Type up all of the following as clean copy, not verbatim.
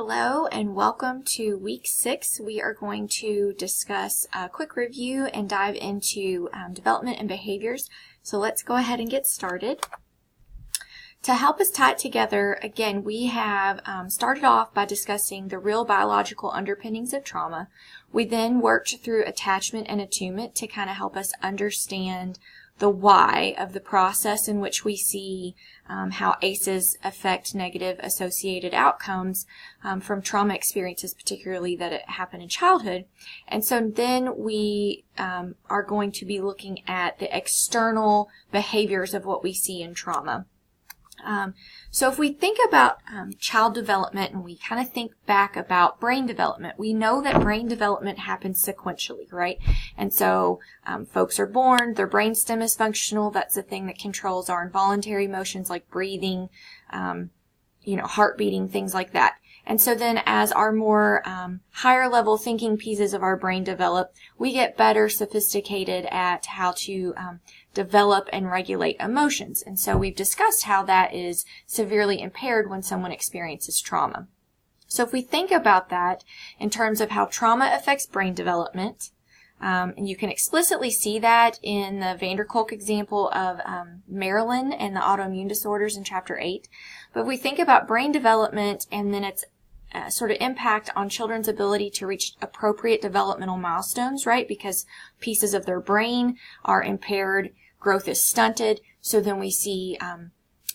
Hello and welcome to week 6. We are going to discuss a quick review and dive into development and behaviors. So let's go ahead and get started. To help us tie it together, again, we have started off by discussing the real biological underpinnings of trauma. We then worked through attachment and attunement to kind of help us understand the why of the process in which we see how ACEs affect negative associated outcomes from trauma experiences, particularly that happen in childhood. And so then we are going to be looking at the external behaviors of what we see in trauma. So if we think about child development and we kind of think back about brain development, we know that brain development happens sequentially, right? And so folks are born, their brainstem is functional. That's the thing that controls our involuntary motions like breathing, heart beating, things like that. And so then as our more higher level thinking pieces of our brain develop, we get better sophisticated at how to develop and regulate emotions. And so we've discussed how that is severely impaired when someone experiences trauma. So if we think about that in terms of how trauma affects brain development, and you can explicitly see that in the Van der Kolk example of Marilyn and the autoimmune disorders in Chapter 8. But if we think about brain development and then its sort of impact on children's ability to reach appropriate developmental milestones, right? Because pieces of their brain are impaired, growth is stunted, so then we see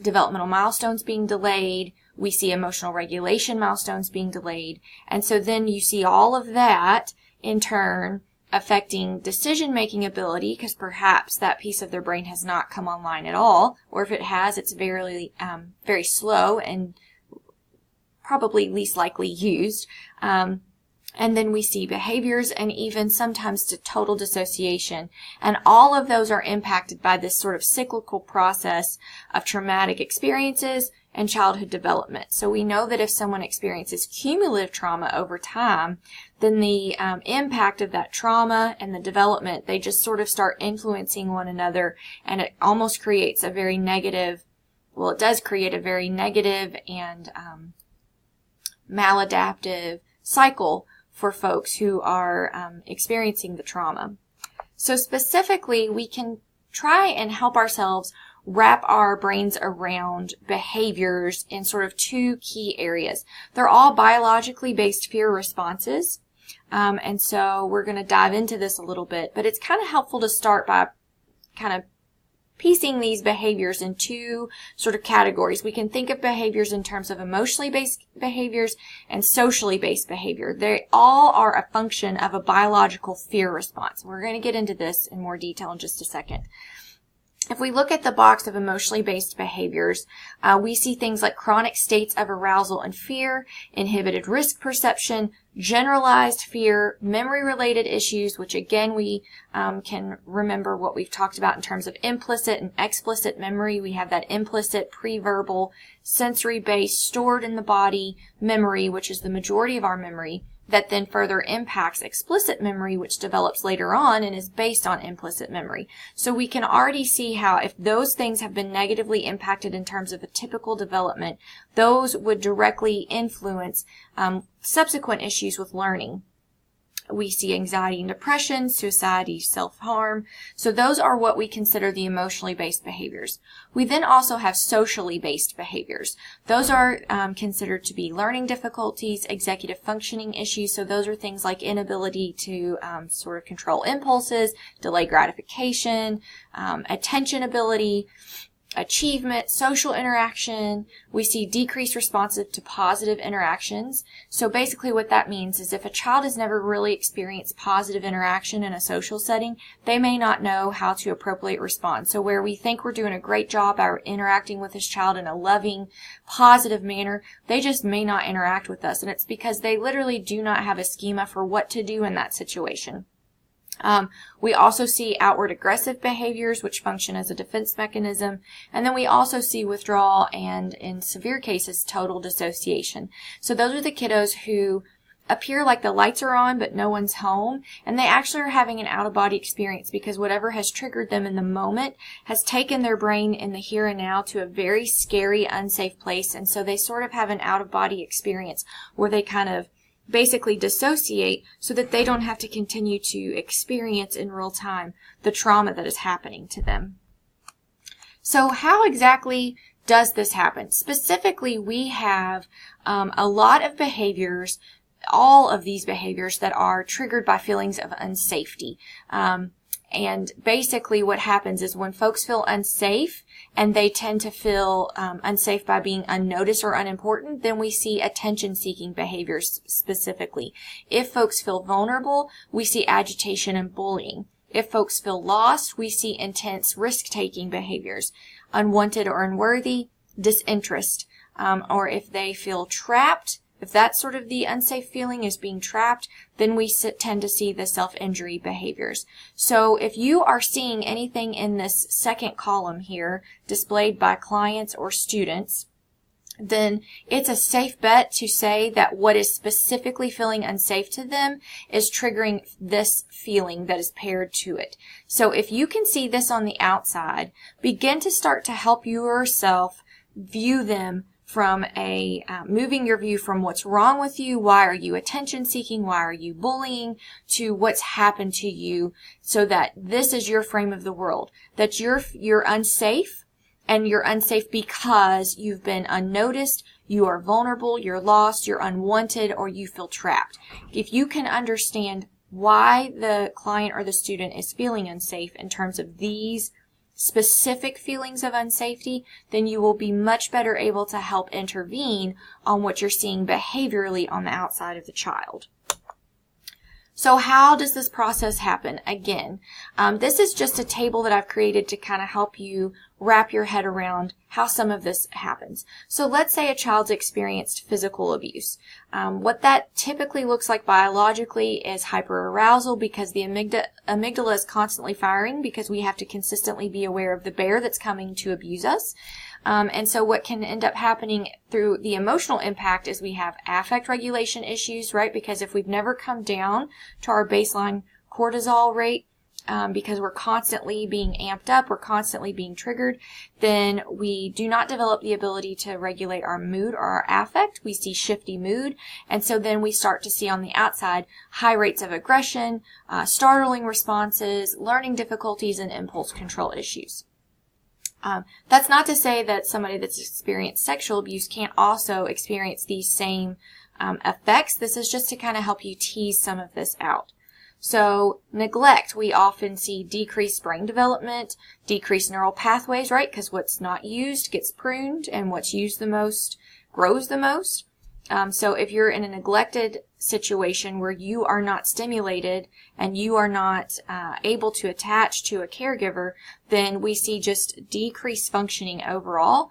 developmental milestones being delayed, we see emotional regulation milestones being delayed, and so then you see all of that in turn affecting decision-making ability, because perhaps that piece of their brain has not come online at all, or if it has, it's very slow and probably least likely used. And then we see behaviors and even sometimes to total dissociation. And all of those are impacted by this sort of cyclical process of traumatic experiences and childhood development. So we know that if someone experiences cumulative trauma over time, then the impact of that trauma and the development, they just sort of start influencing one another, and it almost creates a very negative, well, it does create a very negative and maladaptive cycle for folks who are experiencing the trauma. So specifically, we can try and help ourselves wrap our brains around behaviors in sort of two key areas. They're all biologically based fear responses, and so we're going to dive into this a little bit, but it's kind of helpful to start by kind of piecing these behaviors in two sort of categories. We can think of behaviors in terms of emotionally based behaviors and socially based behavior. They all are a function of a biological fear response. We're going to get into this in more detail in just a second. If we look at the box of emotionally based behaviors, we see things like chronic states of arousal and fear, inhibited risk perception, generalized fear, memory-related issues, which again we can remember what we've talked about in terms of implicit and explicit memory. We have that implicit, pre-verbal, sensory-based, stored in the body memory, which is the majority of our memory, that then further impacts explicit memory, which develops later on and is based on implicit memory. So we can already see how if those things have been negatively impacted in terms of a typical development, those would directly influence subsequent issues with learning. We see anxiety and depression, suicide, self-harm. So those are what we consider the emotionally based behaviors. We then also have socially based behaviors. Those are considered to be learning difficulties, executive functioning issues. So those are things like inability to sort of control impulses, delay gratification, attention ability, achievement, social interaction. We see decreased responsive to positive interactions. So basically what that means is if a child has never really experienced positive interaction in a social setting, they may not know how to appropriately respond. So where we think we're doing a great job at interacting with this child in a loving, positive manner, they just may not interact with us. And it's because they literally do not have a schema for what to do in that situation. We also see outward aggressive behaviors, which function as a defense mechanism. And then we also see withdrawal and, in severe cases, total dissociation. So those are the kiddos who appear like the lights are on but no one's home, and they actually are having an out-of-body experience because whatever has triggered them in the moment has taken their brain in the here and now to a very scary, unsafe place, and so they sort of have an out-of-body experience where they kind of basically dissociate so that they don't have to continue to experience in real time the trauma that is happening to them. So how exactly does this happen? Specifically, we have a lot of behaviors, all of these behaviors that are triggered by feelings of unsafety. And basically what happens is when folks feel unsafe and they tend to feel unsafe by being unnoticed or unimportant, then we see attention-seeking behaviors specifically. If folks feel vulnerable, we see agitation and bullying. If folks feel lost, we see intense risk-taking behaviors. Unwanted or unworthy, disinterest. Or if they feel trapped, if that's sort of the unsafe feeling is being trapped, then we tend to see the self-injury behaviors. So if you are seeing anything in this second column here displayed by clients or students, then it's a safe bet to say that what is specifically feeling unsafe to them is triggering this feeling that is paired to it. So if you can see this on the outside, begin to start to help yourself view them from a moving your view from what's wrong with you, why are you attention seeking, why are you bullying, to what's happened to you, so that this is your frame of the world, that you're unsafe, and you're unsafe because you've been unnoticed, you are vulnerable, you're lost, you're unwanted, or you feel trapped. If you can understand why the client or the student is feeling unsafe in terms of these specific feelings of unsafety, then you will be much better able to help intervene on what you're seeing behaviorally on the outside of the child. So how does this process happen? Again, this is just a table that I've created to kind of help you wrap your head around how some of this happens. So let's say a child's experienced physical abuse. What that typically looks like biologically is hyperarousal, because the amygdala is constantly firing because we have to consistently be aware of the bear that's coming to abuse us. And so what can end up happening through the emotional impact is we have affect regulation issues, right? Because if we've never come down to our baseline cortisol rate, because we're constantly being amped up, we're constantly being triggered, then we do not develop the ability to regulate our mood or our affect. We see shifty mood, and so then we start to see on the outside high rates of aggression, startling responses, learning difficulties, and impulse control issues. That's not to say that somebody that's experienced sexual abuse can't also experience these same effects. This is just to kind of help you tease some of this out. So neglect, we often see decreased brain development, decreased neural pathways, right? Because what's not used gets pruned, and what's used the most grows the most. So if you're in a neglected situation where you are not stimulated and you are not able to attach to a caregiver, then we see just decreased functioning overall,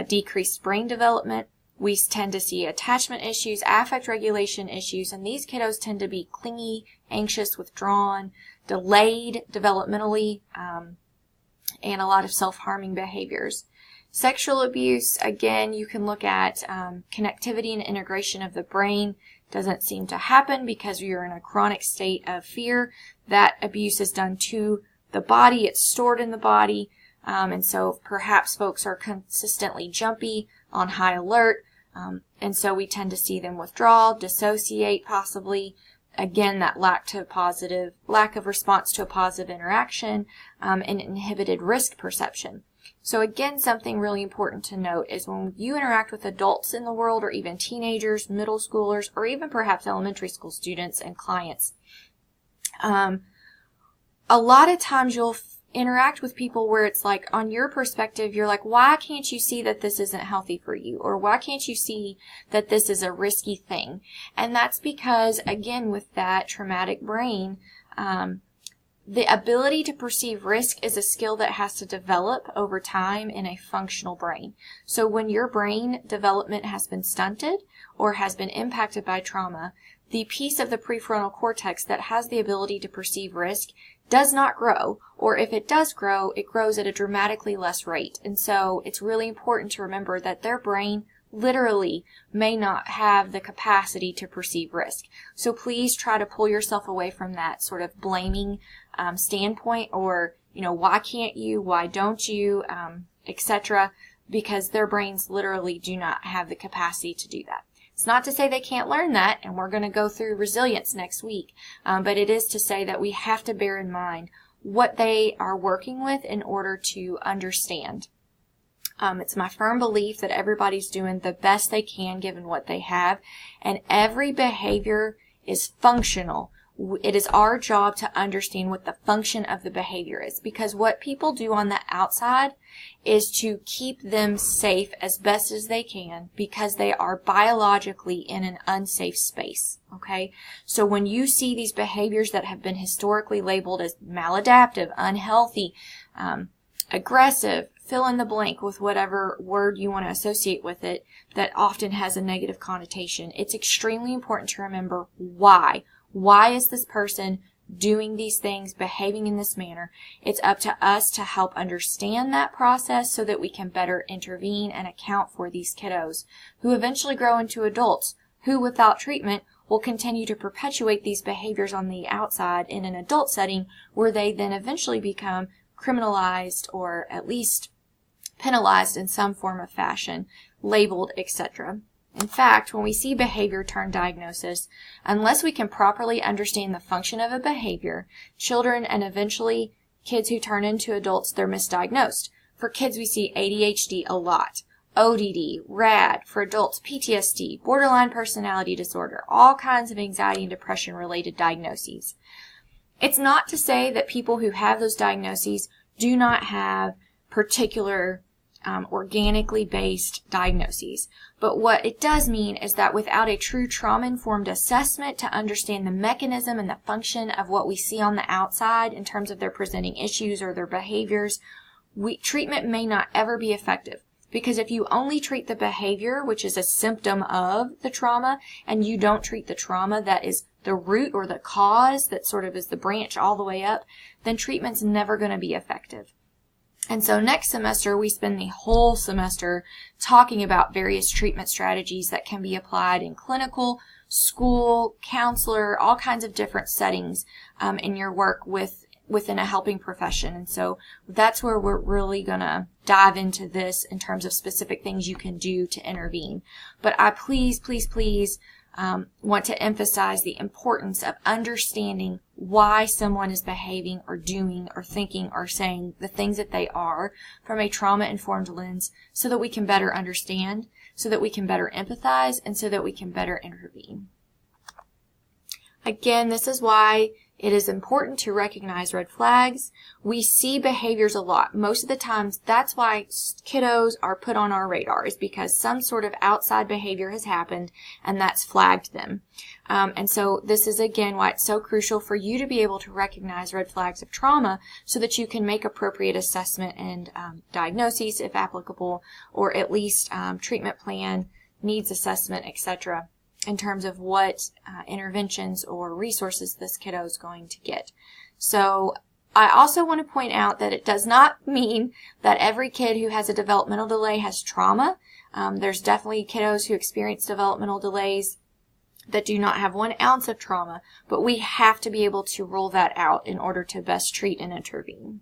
decreased brain development. We tend to see attachment issues, affect regulation issues, and these kiddos tend to be clingy, anxious, withdrawn, delayed developmentally, and a lot of self-harming behaviors. Sexual abuse, again, you can look at connectivity and integration of the brain. Doesn't seem to happen because you're in a chronic state of fear. That abuse is done to the body. It's stored in the body. And so perhaps folks are consistently jumpy, on high alert. And so we tend to see them withdraw, dissociate possibly. Again, that lack of response to a positive interaction, and inhibited risk perception. So again, something really important to note is when you interact with adults in the world, or even teenagers, middle schoolers, or even perhaps elementary school students and clients, a lot of times you'll interact with people where it's like, on your perspective, you're like, why can't you see that this isn't healthy for you? Or why can't you see that this is a risky thing? And that's because, again, with that traumatic brain, the ability to perceive risk is a skill that has to develop over time in a functional brain. So when your brain development has been stunted or has been impacted by trauma, the piece of the prefrontal cortex that has the ability to perceive risk does not grow, or if it does grow, it grows at a dramatically less rate. And so it's really important to remember that their brain literally may not have the capacity to perceive risk. So please try to pull yourself away from that sort of blaming standpoint, or, why can't you, why don't you, etc., because their brains literally do not have the capacity to do that. It's not to say they can't learn that, and we're going to go through resilience next week, but it is to say that we have to bear in mind what they are working with in order to understand. It's my firm belief that everybody's doing the best they can given what they have, and every behavior is functional. It is our job to understand what the function of the behavior is, because what people do on the outside is to keep them safe as best as they can, because they are biologically in an unsafe space. Okay? So when you see these behaviors that have been historically labeled as maladaptive, unhealthy, aggressive, fill in the blank with whatever word you want to associate with it that often has a negative connotation, it's extremely important to remember why. Why is this person doing these things, behaving in this manner? It's up to us to help understand that process so that we can better intervene and account for these kiddos who eventually grow into adults who, without treatment, will continue to perpetuate these behaviors on the outside in an adult setting, where they then eventually become criminalized or at least penalized in some form of fashion, labeled, etc. In fact, when we see behavior turn diagnosis, unless we can properly understand the function of a behavior, children and eventually kids who turn into adults, they're misdiagnosed. For kids, we see ADHD a lot, ODD, RAD, for adults, PTSD, borderline personality disorder, all kinds of anxiety and depression related diagnoses. It's not to say that people who have those diagnoses do not have particular organically based diagnoses. But what it does mean is that without a true trauma-informed assessment to understand the mechanism and the function of what we see on the outside in terms of their presenting issues or their behaviors, treatment may not ever be effective. Because if you only treat the behavior, which is a symptom of the trauma, and you don't treat the trauma that is the root or the cause that sort of is the branch all the way up, then treatment's never going to be effective. And so next semester, we spend the whole semester talking about various treatment strategies that can be applied in clinical, school, counselor, all kinds of different settings in your work within a helping profession. And so that's where we're really going to dive into this in terms of specific things you can do to intervene. But I please want to emphasize the importance of understanding why someone is behaving or doing or thinking or saying the things that they are from a trauma-informed lens, so that we can better understand, so that we can better empathize, and so that we can better intervene. Again, this is why it is important to recognize red flags. We see behaviors a lot. Most of the times, that's why kiddos are put on our radar, is because some sort of outside behavior has happened and that's flagged them. And so this is, again, why it's so crucial for you to be able to recognize red flags of trauma so that you can make appropriate assessment and diagnoses, if applicable, or at least treatment plan, needs assessment, etc., in terms of what interventions or resources this kiddo is going to get. So I also want to point out that it does not mean that every kid who has a developmental delay has trauma. There's definitely kiddos who experience developmental delays that do not have 1 ounce of trauma, but we have to be able to rule that out in order to best treat and intervene.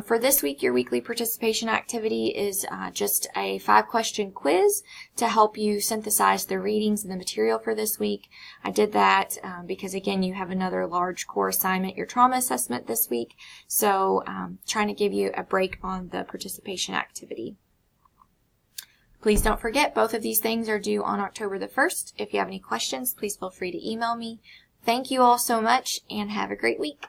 For this week, your weekly participation activity is just a 5-question quiz to help you synthesize the readings and the material for this week. I did that because, again, you have another large core assignment, your trauma assessment this week, so trying to give you a break on the participation activity. Please don't forget, both of these things are due on October the 1st. If you have any questions, please feel free to email me. Thank you all so much, and have a great week.